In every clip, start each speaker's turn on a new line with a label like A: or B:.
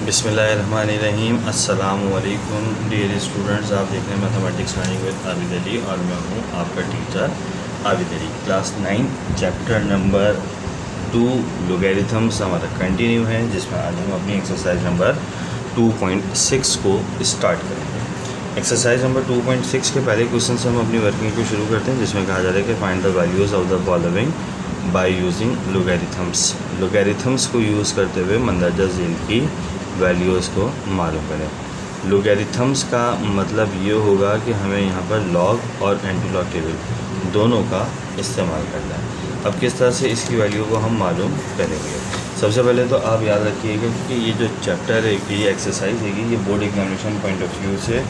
A: बिस्मिल्लाहिर्रहमानिर्रहीम। अस्सलामुअलैकुम dear students, आप देख रहे हैं mathematics learning with Abid Ali और मैं हूँ आपका teacher Abid Ali. Class 9 chapter number 2 लोगैरिथम्स हमारा कंटिन्यू है, जिसमें आज हम अपनी एक्सरसाइज नंबर 2.6 को स्टार्ट करेंगे। एक्सरसाइज नंबर 2.6 के पहले क्वेश्चन से हम अपनी वर्किंग को शुरू करते हैं, जिसमें कहा जा रहा है कि find the values of the following by using logarithms. Logarithms को यूज़ करते हुए मंदरजा झील की वैल्यूज़ को मालूम करें। लोगैरिथम्स का मतलब ये होगा कि हमें यहाँ पर लॉग और एंटी लॉग टेबल दोनों का इस्तेमाल करना है। अब किस तरह से इसकी वैल्यू को हम मालूम करेंगे, सबसे पहले तो आप याद रखिएगा कि ये जो चैप्टर है, ये एक्सरसाइज है, ये board examination point of view से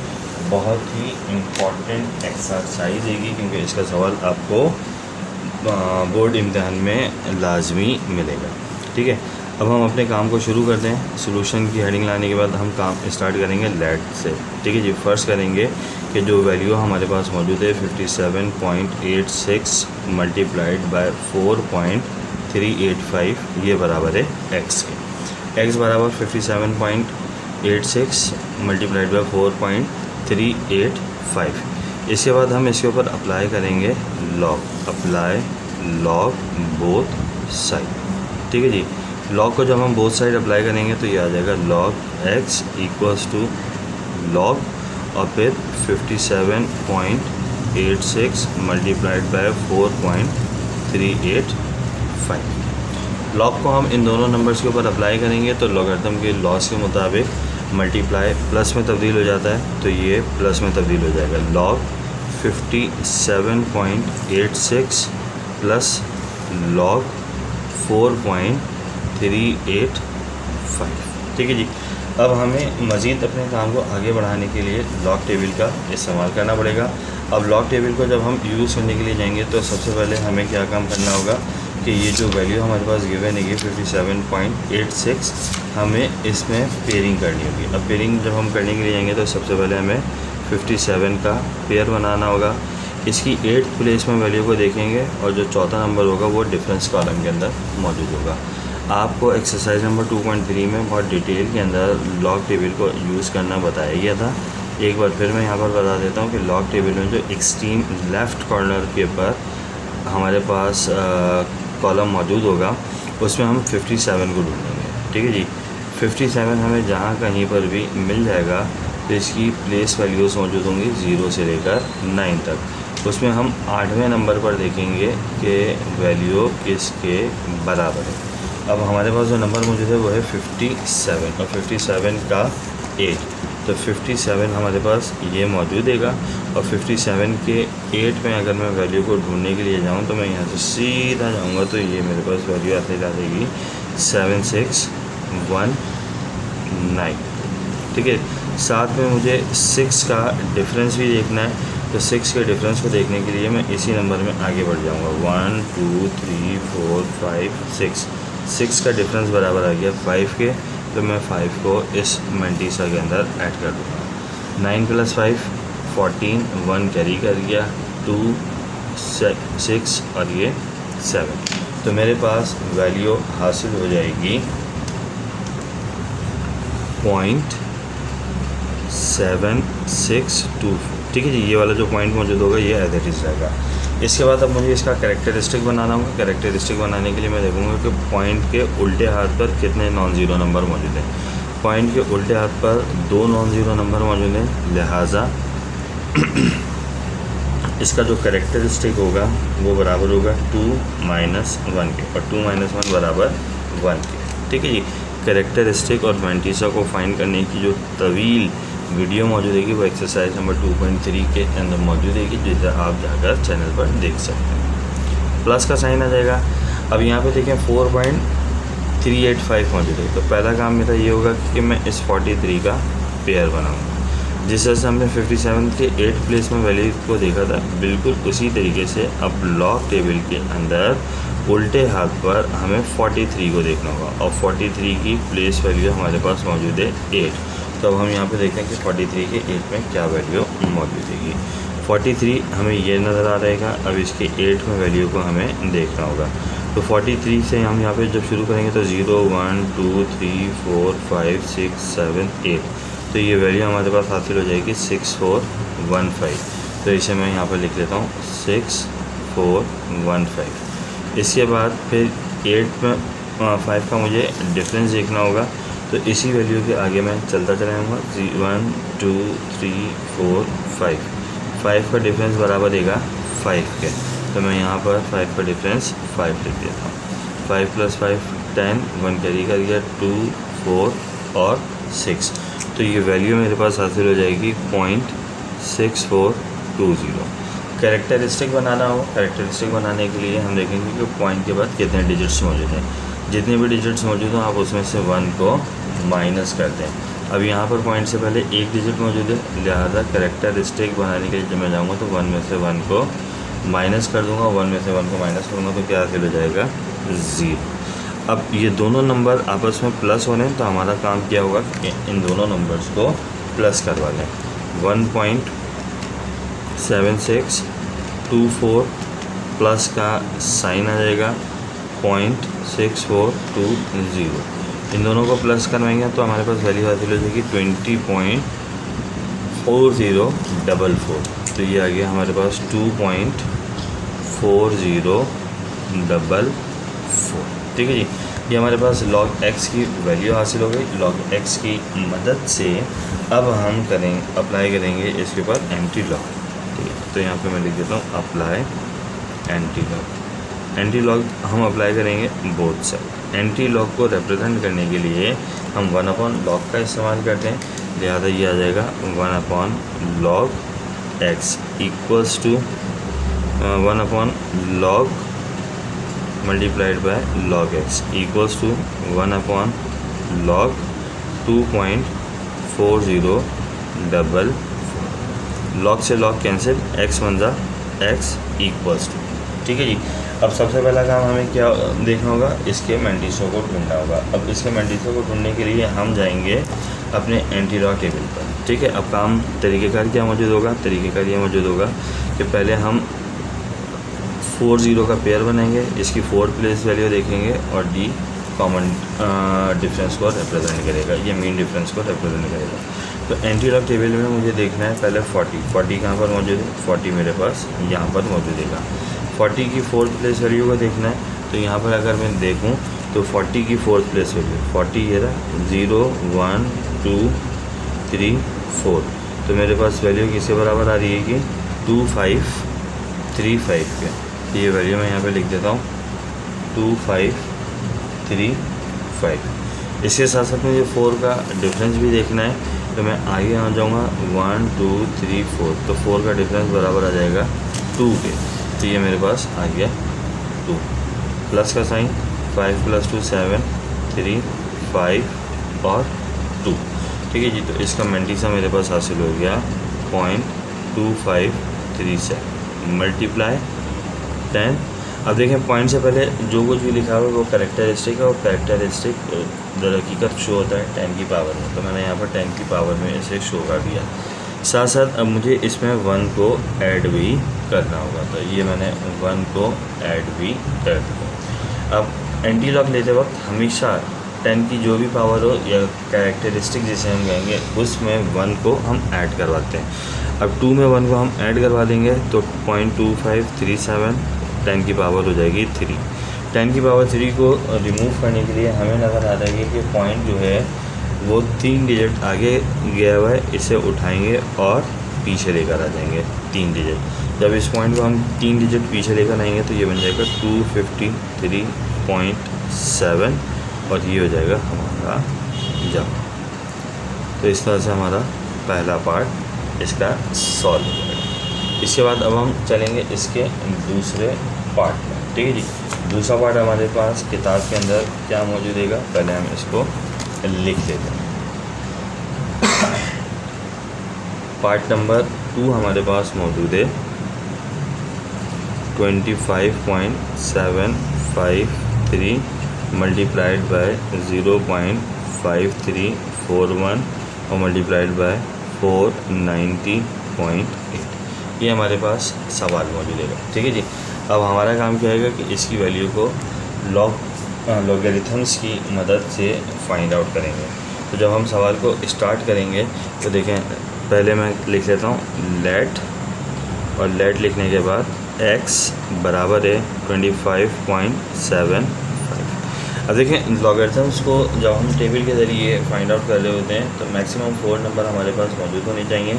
A: बहुत ही इम्पॉर्टेंट एक्सरसाइज है, क्योंकि इसका सवाल आपको बोर्ड इम्तिहान में लाजमी मिलेगा। ठीक है, अब हम अपने काम को शुरू करते हैं। सोल्यूशन की हेडिंग लाने के बाद हम काम स्टार्ट करेंगे लेट से। ठीक है जी, फर्स्ट करेंगे कि जो वैल्यू हमारे पास मौजूद है 57.86 मल्टीप्लाइड बाय 4.385, ये बराबर है एक्स के। एक्स बराबर 57.86 मल्टीप्लाइड बाय 4.385। इसके बाद हम इसके ऊपर अप्लाई करेंगे log, apply log both side. ठीक है जी, लॉग को जब हम बोथ साइड अप्लाई करेंगे तो ये आ जाएगा log x equals to log और फिर 57.86 मल्टीप्लाइड बाय 4.385। लॉग को हम इन दोनों नंबर्स के ऊपर अप्लाई करेंगे तो लॉगरिथम के लॉस के मुताबिक मल्टीप्लाई प्लस में तब्दील हो जाता है, तो ये प्लस में तब्दील हो जाएगा। Log 57.86 plus log 4.385। ठीक है जी, अब हमें मज़ीद अपने काम को आगे बढ़ाने के लिए लॉग टेबल का इस्तेमाल करना पड़ेगा। अब लॉग टेबल को जब हम यूज़ करने के लिए जाएंगे तो सबसे पहले हमें क्या काम करना होगा कि ये जो वैल्यू हमारे पास गिवन है 57.86, हमें इसमें पेयरिंग करनी होगी। अब पेयरिंग जब हम करने के लिए जाएंगे तो सबसे पहले हमें 57 का पेयर बनाना होगा। इसकी 8th प्लेस में वैल्यू को देखेंगे और जो चौथा नंबर होगा वो डिफरेंस कॉलम के अंदर मौजूद होगा। आपको एक्सरसाइज नंबर 2.3 में बहुत डिटेल के अंदर लॉग टेबल को यूज़ करना बताया गया था। एक बार फिर मैं यहाँ पर बता देता हूँ कि लॉग टेबल में जो एक्सट्रीम लेफ़्ट कॉर्नर के ऊपर हमारे पास कॉलम मौजूद होगा, उसमें हम 57 को ढूंढेंगे। ठीक है जी, 57 हमें जहाँ कहीं पर भी मिल जाएगा तो इसकी प्लेस वैल्यूज़ मौजूद होंगी 0 से लेकर 9 तक। उसमें हम 8वें नंबर पर देखेंगे कि वैल्यू किसके बराबर है। अब हमारे पास जो नंबर मौजूद है वो है 57 और 57 का 8, तो 57 हमारे पास ये मौजूद है। और 57 के 8 में अगर मैं वैल्यू को ढूंढने के लिए जाऊँ तो मैं यहाँ से सीधा जाऊँगा तो ये मेरे पास वैल्यू आते जा देगी 7619। ठीक है, साथ में मुझे 6 का डिफरेंस भी देखना है, तो 6 के डिफरेंस को देखने के लिए मैं इसी नंबर में आगे बढ़ जाऊँगा। 1 2 3 4 5 6 का डिफरेंस बराबर आ गया 5 के, तो मैं 5 को इस मंटीसा के अंदर ऐड कर दूँगा। 9 + 5 14, 1 कैरी कर गया, 2 6 और ये 7, तो मेरे पास वैल्यू हासिल हो जाएगी 0.762। ठीक है जी, ये वाला जो पॉइंट मौजूद होगा ये एज इट इज़ रहेगा। इसके बाद अब मुझे इसका कैरेक्टरिस्टिक बनाना होगा। कैरेक्टरिस्टिक बनाने के लिए मैं देखूंगा कि पॉइंट के उल्टे हाथ पर कितने नॉन ज़ीरो नंबर मौजूद हैं। पॉइंट के उल्टे हाथ पर 2 नॉन ज़ीरो नंबर मौजूद हैं, लिहाजा इसका जो कैरेक्टरिस्टिक होगा वो बराबर होगा 2 - 1 के, और 2 - 1 बराबर 1 के। ठीक है जी, कैरेक्टरिस्टिक और मंटीसा को फाइंड करने की जो तवील वीडियो मौजूद है वो एक्सरसाइज नंबर 2.3 के अंदर मौजूद है, जिसे आप जाकर चैनल पर देख सकते हैं। प्लस का साइन आ जाएगा। अब यहाँ पे देखें 4.385 मौजूद है, तो पहला काम मेरा ये होगा कि मैं इस 43 का पेयर बनाऊँगा। जिस तरह से हमने 57 के 8th प्लेस में वैल्यू को देखा था, बिल्कुल उसी तरीके से अब लॉग टेबल के अंदर उल्टे हाथ पर हमें 43 को देखना होगा, और 43 की प्लेस वैल्यू हमारे पास मौजूद है 8। तो अब हम यहाँ पे देखते हैं कि 43 के 8 में क्या वैल्यू मौजूद है। 43 हमें ये नज़र आ रहेगा। अब इसके 8 में वैल्यू को हमें देखना होगा। तो 43 से हम यहाँ पे जब शुरू करेंगे तो 0 1 2 3 4 5 6 7 8, तो ये वैल्यू हमारे पास हासिल हो जाएगी 6415। तो इसे मैं यहाँ पर लिख लेता हूँ 6415। इसके बाद फिर 8 में 5 का मुझे डिफरेंस देखना होगा, तो इसी वैल्यू के आगे मैं चलता चला जाऊँगा 1 2 3 4 5 का डिफरेंस बराबर देगा 5 के, तो मैं यहाँ पर 5 का डिफरेंस 5 लिख देता हूँ। 5 + 5 10, 1 कैरी कर गया, 2 4 और 6, तो ये वैल्यू मेरे पास हासिल हो जाएगी 0.6420। कैरेक्टरिस्टिक बनाना हो, कैरेक्टरिस्टिक बनाने के लिए हम देखेंगे कि पॉइंट के बाद कितने डिजिट्स मौजूद हैं। जितने भी डिजिट्स मौजूद हों आप उसमें से 1 को माइनस कर दें। अब यहाँ पर पॉइंट से पहले एक डिजिट मौजूद है, लिहाजा कैरेक्टरिस्टिक बनाने के लिए जब मैं जाऊँगा तो 1 में से 1 को माइनस कर दूँगा, 1 में से 1 को माइनस करूँगा तो क्या हासिल हो जाएगा 0। अब ये दोनों नंबर आपस में प्लस होने, तो हमारा काम क्या होगा कि इन दोनों नंबर्स को प्लस करवा लें। 1.7624 प्लस का साइन आ जाएगा 0.6420। इन दोनों को प्लस करवाएंगे तो हमारे पास वैल्यू हासिल हो जाएगी 20.4044। तो ये आ गया हमारे पास 2.4044। ठीक है जी, ये हमारे पास log x की वैल्यू हासिल हो गई। log x की मदद से अब हम अप्लाई करेंगे इसके ऊपर एंटी लॉग। ठीक है, तो यहाँ पे मैं लिख देता हूँ apply anti log. Anti log हम अप्लाई करेंगे बोथ साइड। एंटी लॉग को रिप्रेजेंट करने के लिए हम 1/log का इस्तेमाल करते हैं, लिहाजा ये आ जाएगा 1/log x equals to 1/log multiplied by log x equals to 1/log 2.4044। log से log कैंसिल, x 1 × x इक्वल्स टू। ठीक है जी, अब सबसे पहला काम हमें क्या देखना होगा, इसके मैंटिसों को ढूंढना होगा। अब इसके मैंटिसों को ढूंढने के लिए हम जाएंगे अपने एंटी लॉग टेबल पर। ठीक है, अब काम तरीक़ेकार क्या मौजूद होगा, तरीक़ेकार ये मौजूद होगा कि पहले हम 4 0 का पेयर बनाएंगे, इसकी 4 प्लेस वैल्यू देखेंगे और d कॉमन डिफरेंस को रिप्रेजेंट करेगा, ये मीन डिफरेंस को रिप्रेजेंट करेगा। तो एंटी लॉग टेबल में मुझे देखना है पहले 40 कहाँ पर मौजूद है, 40 मेरे पास यहाँ पर मौजूद है। 40 की 4th प्लेस वैल्यू को देखना है, तो यहाँ पर अगर मैं देखूँ तो 40 की 4th प्लेस वैल्यू 40 ये रहा 0 1 2 3 4, तो मेरे पास वैल्यू किसके बराबर आ रही है कि 2535 के। ये वैल्यू मैं यहाँ पे लिख देता हूँ 2535। इसके साथ साथ मुझे 4 का डिफरेंस भी देखना है, तो मैं आगे आ जाऊँगा 1 2 3 4, तो 4 का डिफरेंस बराबर आ जाएगा 2 के। तो ये मेरे पास आ गया 2 प्लस का साइन 5 + 2 7 3 5 और 2। ठीक है जी, तो इसका मैंटिसा मेरे पास हासिल हो गया 0.2537 मल्टीप्लाई 10। अब देखें पॉइंट से पहले जो कुछ भी लिखा हुआ है वो कैरेक्टरिस्टिक है, और कैरेक्टरिस्टिक दरहकीकत शो होता है 10 की पावर में, तो मैंने यहाँ पर 10 की पावर में इसे शो कर दिया। साथ साथ अब मुझे इसमें 1 को ऐड भी करना होगा, तो ये मैंने 1 को ऐड भी कर दिया। अब एंटी लॉग लेते वक्त हमेशा 10 की जो भी पावर हो या कैरेक्टरिस्टिक जिसे हम कहेंगे उसमें 1 को हम ऐड करवाते हैं। अब 2 में 1 को हम ऐड करवा देंगे तो 0.2537 10 की पावर हो जाएगी 3। 10 की पावर 3 को रिमूव करने के लिए हमें नज़र आ रहा है कि पॉइंट जो है वो 3 डिजिट आगे गया हुआ है, इसे उठाएंगे और पीछे लेकर आ जाएंगे 3 डिजिट। जब इस पॉइंट को हम 3 डिजिट पीछे लेकर आएंगे तो ये बन जाएगा 253.7 और ये हो जाएगा हमारा जब। तो इस तरह से हमारा पहला पार्ट इसका सॉल्व हो जाएगा। इसके बाद अब हम चलेंगे इसके दूसरे पार्ट में। ठीक है जी, दूसरा पार्ट हमारे पास किताब के अंदर क्या मौजूद है, पहले हम इसको लिख लेते हैं। पार्ट नंबर 2 हमारे पास मौजूद है 25.753 मल्टीप्लाइड बाय 0.5341 और मल्टीप्लाइड बाय 490.8। ये हमारे पास सवाल मौजूद है। ठीक है जी, अब हमारा काम क्या है कि इसकी वैल्यू को लॉगरिथम्स की मदद से फाइंड आउट करेंगे। तो जब हम सवाल को स्टार्ट करेंगे तो देखें, पहले मैं लिख लेता हूँ लेट, और लेट लिखने के बाद x बराबर है 25.75। अब देखें लॉगरिथम्स को जब हम टेबल के ज़रिए फाइंड आउट कर रहे होते हैं तो मैक्सिमम 4 नंबर हमारे पास मौजूद होने चाहिए,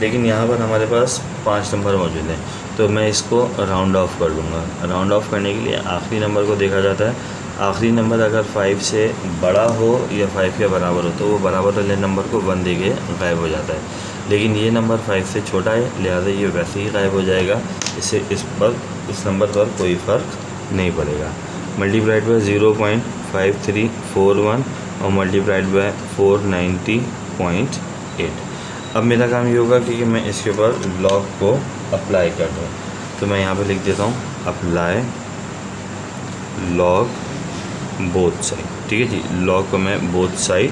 A: लेकिन यहाँ पर हमारे पास 5 नंबर मौजूद हैं। तो मैं इसको राउंड ऑफ कर दूँगा। राउंड ऑफ करने के लिए आखिरी नंबर को देखा जाता है। आखिरी नंबर अगर 5 से बड़ा हो या 5 के बराबर हो तो वो बराबर वाले नंबर को 1 दे के गायब हो जाता है, लेकिन ये नंबर 5 से छोटा है, लिहाजा ये वैसे ही गायब हो जाएगा। इससे इस नंबर पर कोई फ़र्क नहीं पड़ेगा। मल्टीप्लाइड बाय 0.5341 और मल्टीप्लाइड बाय 490.8। अब मेरा काम ये होगा कि मैं इसके ऊपर लॉग को अप्लाई कर दूँ। तो मैं यहाँ पे लिख देता हूँ अप्लाई लॉग बोथ साइड। ठीक है जी, लॉग को मैं बोथ साइड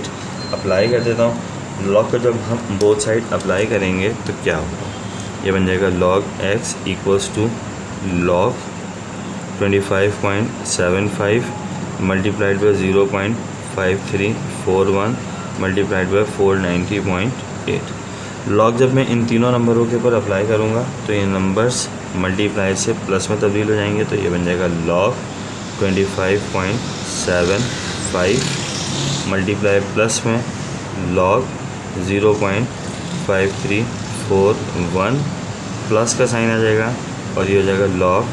A: अप्लाई कर देता हूँ। लॉग को जब हम बोथ साइड अप्लाई करेंगे तो क्या होगा, ये बन जाएगा log x equals to log 25.75 multiplied by 0.5341 multiplied by 490.8। Log जब मैं इन तीनों नंबरों के ऊपर अप्लाई करूँगा तो ये नंबर्स मल्टीप्लाई से प्लस में तब्दील हो जाएंगे। तो ये बन जाएगा log 25.75 मल्टीप्लाई प्लस में log 0.5341 प्लस का साइन आ जाएगा और ये हो जाएगा log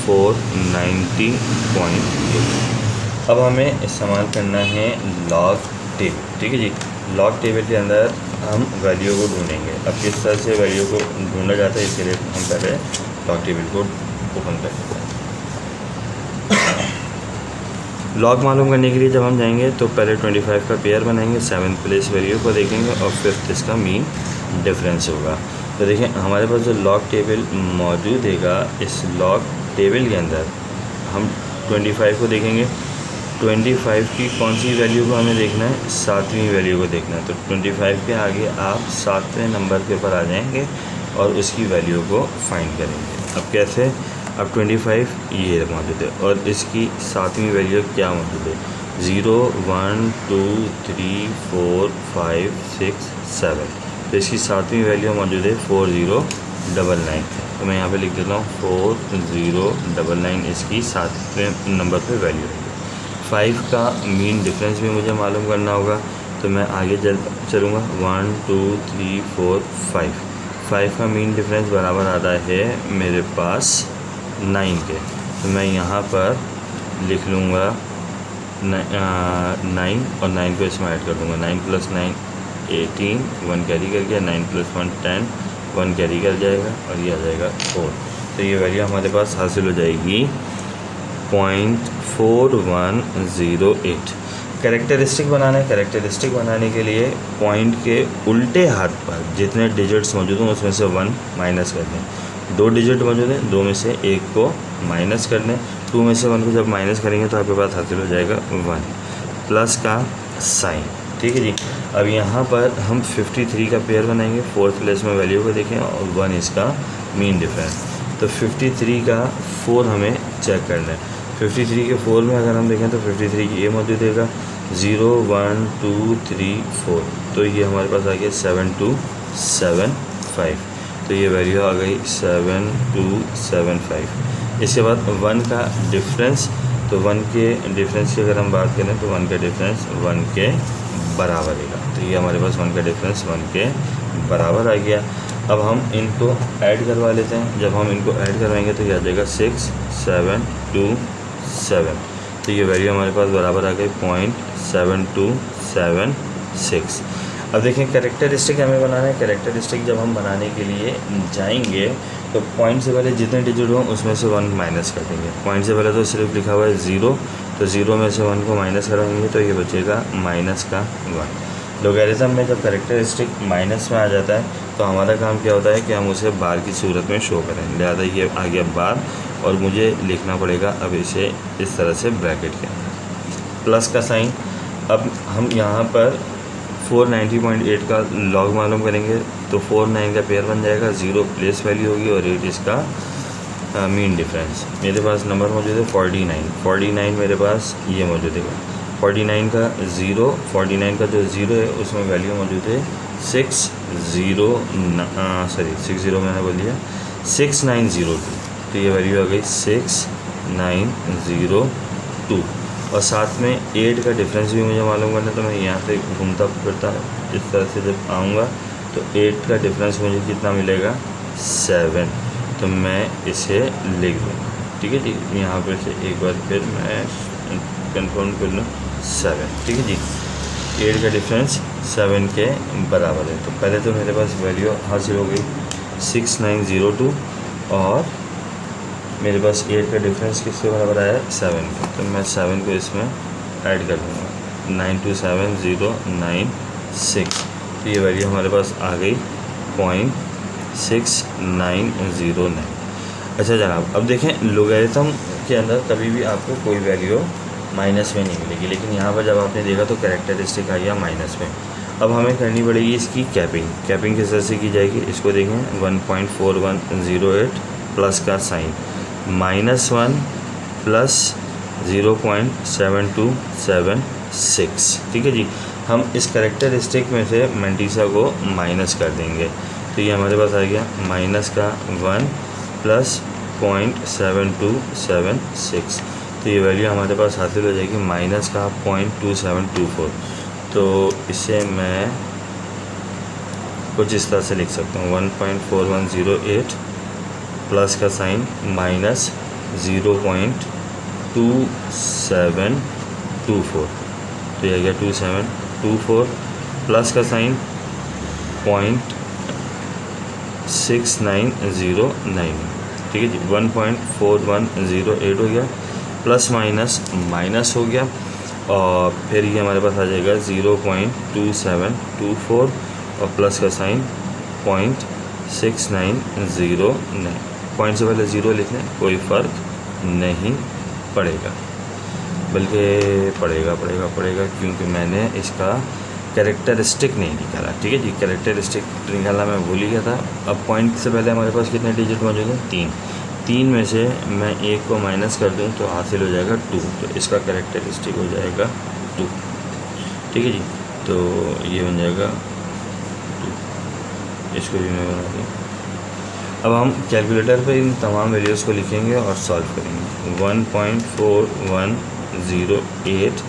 A: 490.8। अब हमें इस्तेमाल करना है लॉग टेबल। ठीक है जी, लॉग टेबल के अंदर हम वैल्यू को ढूंढेंगे। अब किस तरह से वैल्यू को ढूंढा जाता है इसके लिए हम पहले लॉग टेबल को ओपन कर लेते हैं। लॉग मालूम करने के लिए जब हम जाएंगे तो पहले 25 का पेयर बनाएंगे, 7th प्लेस वैल्यू को देखेंगे और 5th इसका मीन डिफरेंस होगा। तो देखिए हमारे पास जो लॉग टेबल मौजूद हैगा, इस लॉग टेबल के अंदर हम 25 को देखेंगे। 25 की कौन सी वैल्यू को हमें देखना है, 7वीं वैल्यू को देखना है। तो 25 के आगे आप 7वें नंबर के ऊपर आ जाएंगे और उसकी वैल्यू को फाइंड करेंगे। अब कैसे, अब 25 ये मौजूद है और इसकी 7वीं वैल्यू क्या मौजूद है, 0 1 2 3 4 5 6 7। तो इसकी 7वीं वैल्यू मौजूद है 4099। तो मैं यहाँ पे लिख देता हूँ 4099 इसकी 7वें नंबर पे वैल्यू है। 5 का मीन डिफरेंस भी मुझे मालूम करना होगा, तो मैं आगे चलूँगा 1 2 3 4 5। 5 का मीन डिफरेंस बराबर आता है मेरे पास 9 के। तो मैं यहाँ पर लिख लूँगा 9 और 9 को इसमें ऐड कर दूँगा। 9 + 9 18, 1 कैरी कर गया, 9 + 1 10, 1 कैरी कर जाएगा और ये आ जाएगा 4। तो ये वैल्यू हमारे पास हासिल हो जाएगी 0.4108। कैरेक्टरिस्टिक बनाना है। कैरेक्टरिस्टिक बनाने के लिए पॉइंट के उल्टे हाथ पर जितने डिजिट्स मौजूद हों उसमें से 1 माइनस कर दें। 2 डिजिट मौजूद हैं, 2 में से 1 को माइनस कर दें। 2 में से 1 को जब माइनस करेंगे तो आपके पास हासिल हो जाएगा 1 प्लस का साइन। ठीक है जी, अब यहाँ पर हम 53 का पेयर बनाएंगे। 4th प्लेस में वैल्यू को देखें और 1 इसका मीन डिफरेंस। तो 53 का 4 हमें चेक करना है। 53 के 4 में अगर हम देखें तो 53 की ये मौजूद है 0 1 2 3 4। तो ये हमारे पास आ गया 7275। तो ये वैल्यू आ गई 7275। इसके बाद 1 का डिफरेंस, तो 1 के डिफरेंस की अगर हम बात करें तो 1 का डिफरेंस 1 के बराबर है। तो ये हमारे पास 1 का डिफरेंस 1 के बराबर आ गया। अब हम इनको ऐड करवा लेते हैं। जब हम इनको ऐड करवाएंगे तो ये आ जाएगा 6727। तो ये वैल्यू हमारे पास बराबर आ गई 0.7276। अब देखें कैरेक्टरिस्टिक हमें बनाना है। कैरेक्टरिस्टिक जब हम बनाने के लिए जाएंगे तो पॉइंट से पहले जितने डिजिट हों उसमें से 1 माइनस कर देंगे। पॉइंट से पहले तो सिर्फ लिखा हुआ है 0, तो 0 में से 1 को माइनस कराएंगे तो ये बचेगा -1। लोगरिथम में जब कैरेक्टरिस्टिक माइनस में आ जाता है तो हमारा काम क्या होता है कि हम उसे बार की सूरत में शो करें। लिहाजा ये आ गया बार और मुझे लिखना पड़ेगा अब इसे इस तरह से ब्रैकेट के अंदर प्लस का साइन। अब हम यहाँ पर 490.8 का लॉग मालूम करेंगे तो 4 9 का पेयर बन जाएगा, 0 प्लेस वैल्यू होगी और 8 इसका मीन डिफरेंस। मेरे पास नंबर मौजूद है 49 मेरे पास ये मौजूद है। 49 का ज़ीरो, 49 का जो ज़ीरो है उसमें वैल्यू मौजूद है 6 मैंने बोल दिया 6902। तो ये वैल्यू आ गई 6902। और साथ में 8 का डिफरेंस भी मुझे मालूम करना है, तो मैं यहाँ से घूमता फिरता इस तरह से जब आऊँगा तो 8 का डिफरेंस मुझे कितना मिलेगा 7। तो मैं इसे लिख दूँ, ठीक है जी। यहाँ पर से एक बार फिर मैं कंफर्म कर लूँ 7, ठीक है जी। 8 का डिफरेंस 7 के बराबर है। तो पहले तो मेरे पास वैल्यू हासिल हो गई 6902 और मेरे पास 8 का डिफरेंस किसके बराबर आया 7 का। तो मैं 7 को इसमें ऐड कर दूँगा 927096। तो ये वैल्यू हमारे पास आ गई 0.6909। अच्छा जनाब, अब देखें लोगैरिथम के अंदर कभी भी आपको कोई वैल्यू माइनस में नहीं मिलेगी, लेकिन यहाँ पर जब आपने देखा तो कैरेक्टरिस्टिक आ गया माइनस में। अब हमें करनी पड़ेगी इसकी कैपिंग किस तरह से की जाएगी, इसको देखें 1.4108 प्लस का साइन -1 प्लस 0.7276, ठीक है जी। हम इस कैरेक्टरिस्टिक में से मैंटीसा को माइनस कर देंगे, तो ये हमारे पास आ गया माइनस का 1 प्लस 0.7276। तो ये वैल्यू हमारे पास हासिल हो जाएगी माइनस का 0.2724। तो इसे मैं कुछ इस तरह से लिख सकता हूँ 1.4108 प्लस का साइन माइनस 0.2724। तो ये आ गया 2724 प्लस का साइन 0.6909, ठीक है जी। 1.4108 हो गया, प्लस माइनस हो गया, और फिर ये हमारे पास आ जाएगा 0.2724 और प्लस का साइन 0.6909। पॉइंट से पहले ज़ीरो लिख लें, कोई फ़र्क नहीं पड़ेगा, बल्कि पड़ेगा क्योंकि मैंने इसका कैरेक्टरिस्टिक नहीं निकाला, ठीक है जी। कैरेक्टरिस्टिक निकालना मैं भूल ही गया था। अब पॉइंट से पहले हमारे पास कितने डिजिट मौजूद हैं 3 में से मैं 1 को माइनस कर दूं तो हासिल हो जाएगा 2। तो इसका कैरेक्टरिस्टिक हो जाएगा 2, ठीक है जी। तो ये बन जाएगा 2, इसको भी मैं बना दूँ। अब हम कैलकुलेटर पे इन तमाम वैल्यूज़ को लिखेंगे और सॉल्व करेंगे। 1.4108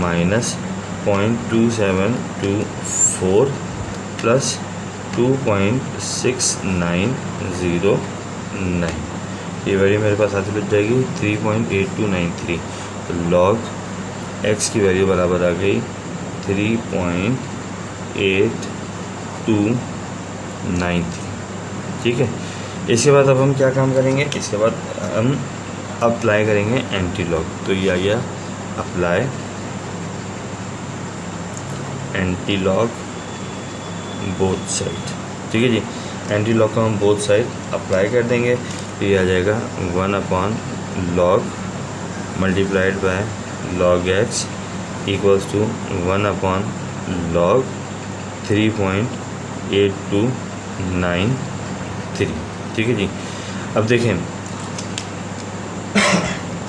A: माइनस 0.2724 प्लस 2.6909, ये वैल्यू मेरे पास हासिल हो जाएगी 3.8293। तो लॉग एक्स की वैल्यू बराबर आ गई 3.8293, ठीक है। इसके बाद अब हम क्या काम करेंगे, इसके बाद हम अप्लाई करेंगे एंटी लॉग। तो ये आ गया apply anti log both side, ठीक है जी। एंटी लॉग का हम बोथ साइड अप्लाई कर देंगे, तो ये आ जाएगा 1/log multiplied by log x equals to 1/log 3.8293, ठीक है जी। अब देखें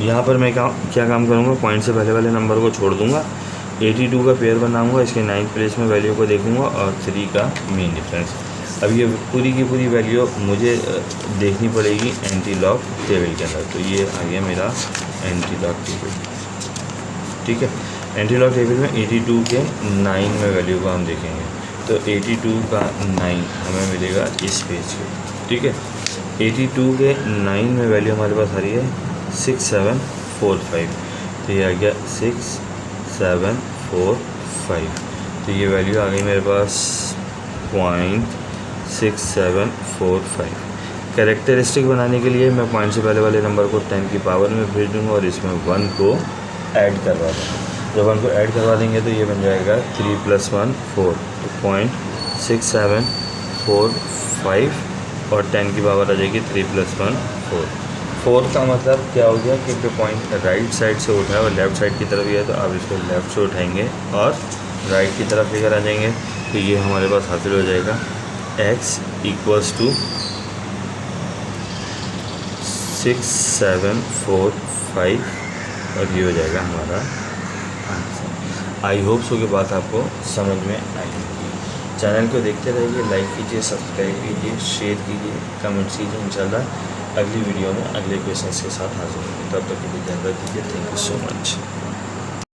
A: यहाँ पर मैं क्या काम करूँगा, पॉइंट से पहले वाले नंबर को छोड़ दूँगा, 82 का पेयर बनाऊँगा, इसके 9th प्लेस में वैल्यू को देखूँगा और 3 का मीन डिफरेंस। अब ये पूरी की पूरी वैल्यू मुझे देखनी पड़ेगी एंटी लॉग टेबल के अंदर। तो ये आ गया मेरा एंटी लॉग टेबल, ठीक है। एंटी लॉग टेबल में 82 के 9 में वैल्यू को हम देखेंगे, तो 82 का 9 हमें मिलेगा इस पेज पे, ठीक है। 82 के 9 में वैल्यू हमारे पास आ रही है 6745, तो ये आ गया 6745। तो ये वैल्यू आ गई मेरे पास 0.6745। कैरेक्टरिस्टिक बनाने के लिए मैं पॉइंट से पहले वाले नंबर को 10 की पावर में भेज दूँगा और इसमें 1 को ऐड करवा दूँगा। जब 1 को ऐड करवा देंगे तो ये बन जाएगा 3 + 1 4, तो 0.6745 और 10 की पावर आ जाएगी 3 + 1 4। 4 का मतलब क्या हो गया, क्योंकि पॉइंट राइट साइड से उठा है और लेफ़्ट साइड की तरफ ही है, तो आप इसको लेफ़्ट से उठाएंगे और राइट की तरफ लेकर आ जाएंगे, तो ये हमारे पास हासिल हो जाएगा x इक्वल्स टू 6745 और ये हो जाएगा हमारा आंसर। आई होप सो की बात आपको समझ में आएगी। चैनल को देखते रहिए, लाइक कीजिए, सब्सक्राइब कीजिए, शेयर कीजिए, कमेंट्स कीजिए। इंशाल्लाह अगली वीडियो में अगले क्वेश्चन के साथ हाजिर होंगे। तब तक के लिए ध्यान रखिए। Thank you so much.